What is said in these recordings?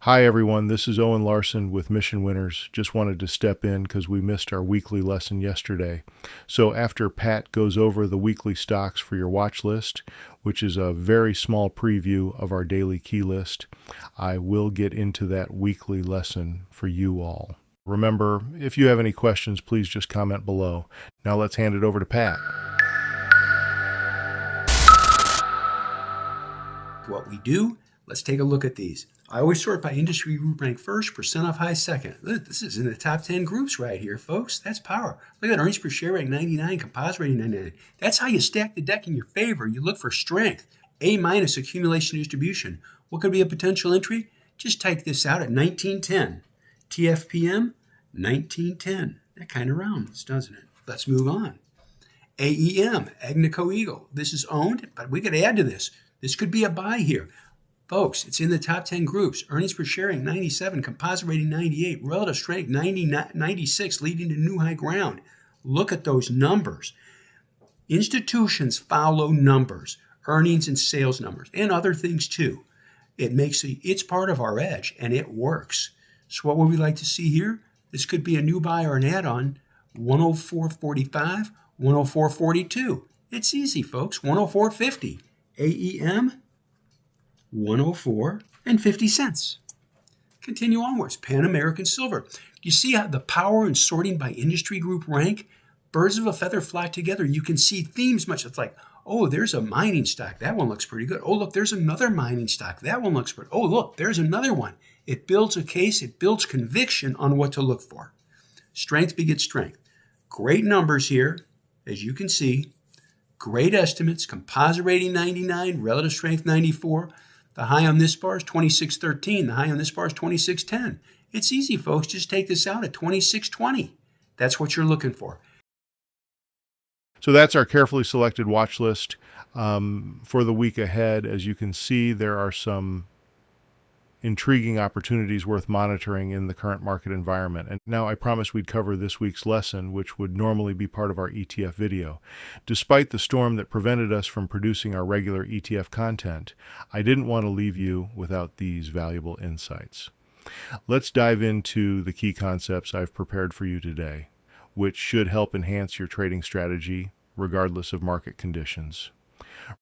Hi everyone, this is Owen Larson with Mission Winners. Just wanted to step in because we missed our weekly lesson yesterday. So after Pat goes over the weekly stocks for your watch list, which is a very small preview of our daily key list, I will get into that weekly lesson for you all. Remember, if you have any questions, please just comment below. Now let's hand it over to Pat. What we do, let's take a look at these. I always sort by industry group rank first, percent off high second. Look, this is in the top 10 groups right here, folks. That's power. Look at that earnings per share rank 99, composite rating 99. That's how you stack the deck in your favor. You look for strength. A minus accumulation distribution. What could be a potential entry? Just type this out at 1910. TFPM, 1910. That kind of rounds, doesn't it? Let's move on. AEM, Agnico Eagle. This is owned, but we could add to this. This could be a buy here. Folks, it's in the top 10 groups. Earnings per share 97, composite rating 98, relative strength 96, leading to new high ground. Look at those numbers. Institutions follow numbers, earnings and sales numbers, and other things too. It's part of our edge, and it works. So what would we like to see here? This could be a new buy or an add-on. 104.45, 104.42. It's easy, folks. 104.50. AEM, 104 and 50 cents. Continue onwards. Pan American Silver. You see how the power in sorting by industry group rank? Birds of a feather flock together. You can see themes much. It's like, oh, there's a mining stock. That one looks pretty good. Oh, look, there's another mining stock. That one looks pretty. Oh, look, there's another one. It builds a case. It builds conviction on what to look for. Strength begets strength. Great numbers here, as you can see. Great estimates. Composite rating 99, relative strength 94. The high on this bar is 26.13. The high on this bar is 26.10. It's easy, folks. Just take this out at 26.20. That's what you're looking for. So that's our carefully selected watch list for the week ahead. As you can see, there are some intriguing opportunities worth monitoring in the current market environment. And now I promised we'd cover this week's lesson, which would normally be part of our ETF video. Despite the storm that prevented us from producing our regular ETF content, I didn't want to leave you without these valuable insights. Let's dive into the key concepts I've prepared for you today, which should help enhance your trading strategy regardless of market conditions.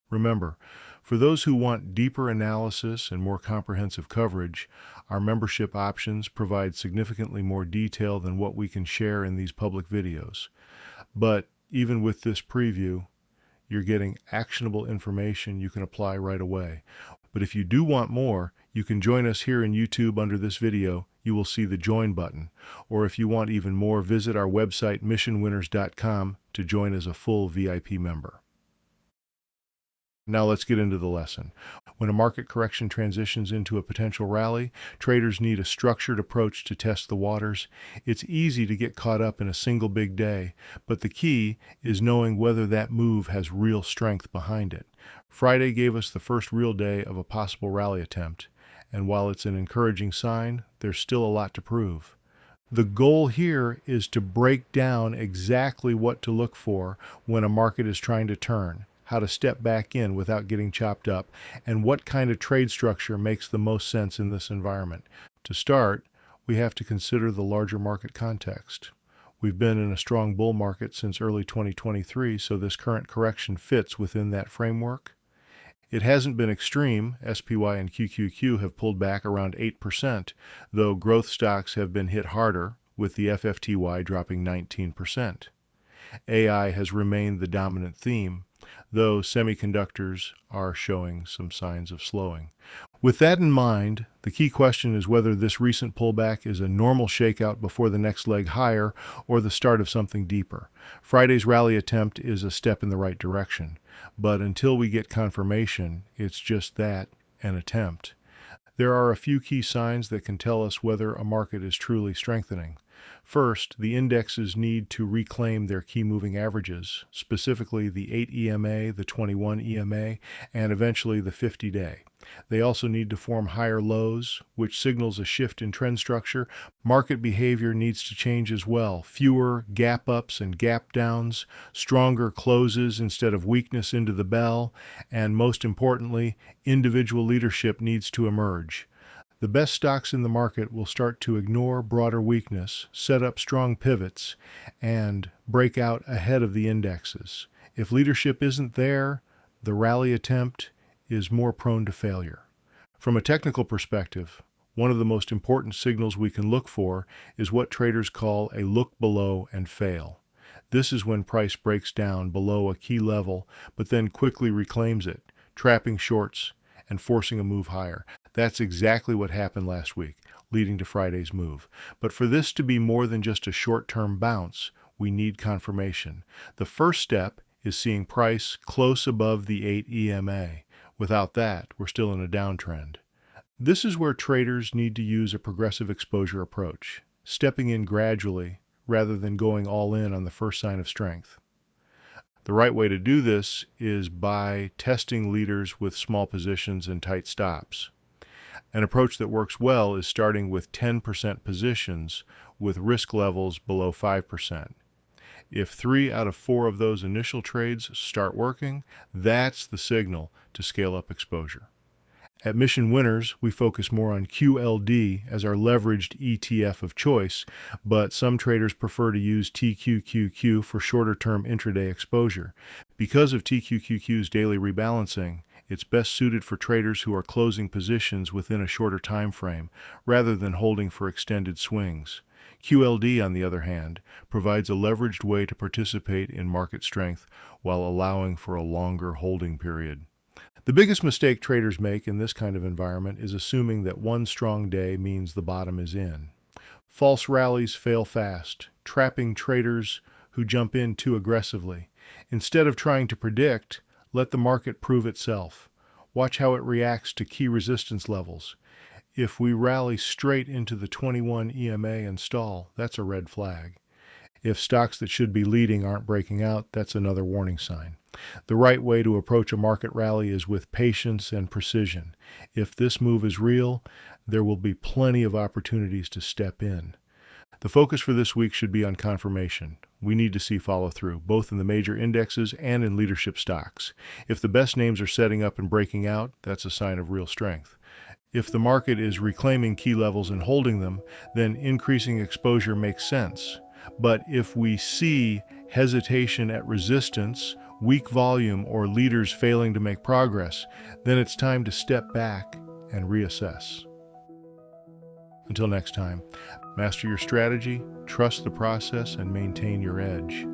Remember, for those who want deeper analysis and more comprehensive coverage, our membership options provide significantly more detail than what we can share in these public videos. But even with this preview, you're getting actionable information you can apply right away. But if you do want more, you can join us here in YouTube under this video. You will see the join button. Or if you want even more, visit our website missionwinners.com to join as a full VIP member. Now let's get into the lesson. When a market correction transitions into a potential rally, traders need a structured approach to test the waters. It's easy to get caught up in a single big day, but the key is knowing whether that move has real strength behind it. Friday gave us the first real day of a possible rally attempt, and while it's an encouraging sign, there's still a lot to prove. The goal here is to break down exactly what to look for when a market is trying to turn, how to step back in without getting chopped up, and what kind of trade structure makes the most sense in this environment. To start, we have to consider the larger market context. We've been in a strong bull market since early 2023, so this current correction fits within that framework. It hasn't been extreme. SPY and QQQ have pulled back around 8%, though growth stocks have been hit harder, with the FFTY dropping 19%. AI has remained the dominant theme, though semiconductors are showing some signs of slowing. With that in mind, the key question is whether this recent pullback is a normal shakeout before the next leg higher or the start of something deeper. Friday's rally attempt is a step in the right direction, but until we get confirmation, it's just that, an attempt. There are a few key signs that can tell us whether a market is truly strengthening. First, the indexes need to reclaim their key moving averages, specifically the 8 EMA, the 21 EMA, and eventually the 50-day. They also need to form higher lows, which signals a shift in trend structure. Market behavior needs to change as well. Fewer gap ups and gap downs, stronger closes instead of weakness into the bell, and most importantly, individual leadership needs to emerge. The best stocks in the market will start to ignore broader weakness, set up strong pivots, and break out ahead of the indexes. If leadership isn't there, the rally attempt is more prone to failure. From a technical perspective, one of the most important signals we can look for is what traders call a look below and fail. This is when price breaks down below a key level, but then quickly reclaims it, trapping shorts and forcing a move higher. That's exactly what happened last week, leading to Friday's move. But for this to be more than just a short-term bounce, we need confirmation. The first step is seeing price close above the 8 EMA. Without that, we're still in a downtrend. This is where traders need to use a progressive exposure approach, stepping in gradually rather than going all in on the first sign of strength. The right way to do this is by testing leaders with small positions and tight stops. An approach that works well is starting with 10% positions with risk levels below 5%. If 3 out of 4 of those initial trades start working, that's the signal to scale up exposure. At Mission Winners, we focus more on QLD as our leveraged ETF of choice, but some traders prefer to use TQQQ for shorter-term intraday exposure. Because of TQQQ's daily rebalancing, it's best suited for traders who are closing positions within a shorter time frame, rather than holding for extended swings. QLD, on the other hand, provides a leveraged way to participate in market strength while allowing for a longer holding period. The biggest mistake traders make in this kind of environment is assuming that one strong day means the bottom is in. False rallies fail fast, trapping traders who jump in too aggressively. Instead of trying to predict, let the market prove itself. Watch how it reacts to key resistance levels. If we rally straight into the 21 EMA and stall, that's a red flag. If stocks that should be leading aren't breaking out, that's another warning sign. The right way to approach a market rally is with patience and precision. If this move is real, there will be plenty of opportunities to step in. The focus for this week should be on confirmation. We need to see follow-through, both in the major indexes and in leadership stocks. If the best names are setting up and breaking out, that's a sign of real strength. If the market is reclaiming key levels and holding them, then increasing exposure makes sense. But if we see hesitation at resistance, weak volume, or leaders failing to make progress, then it's time to step back and reassess. Until next time, master your strategy, trust the process, and maintain your edge.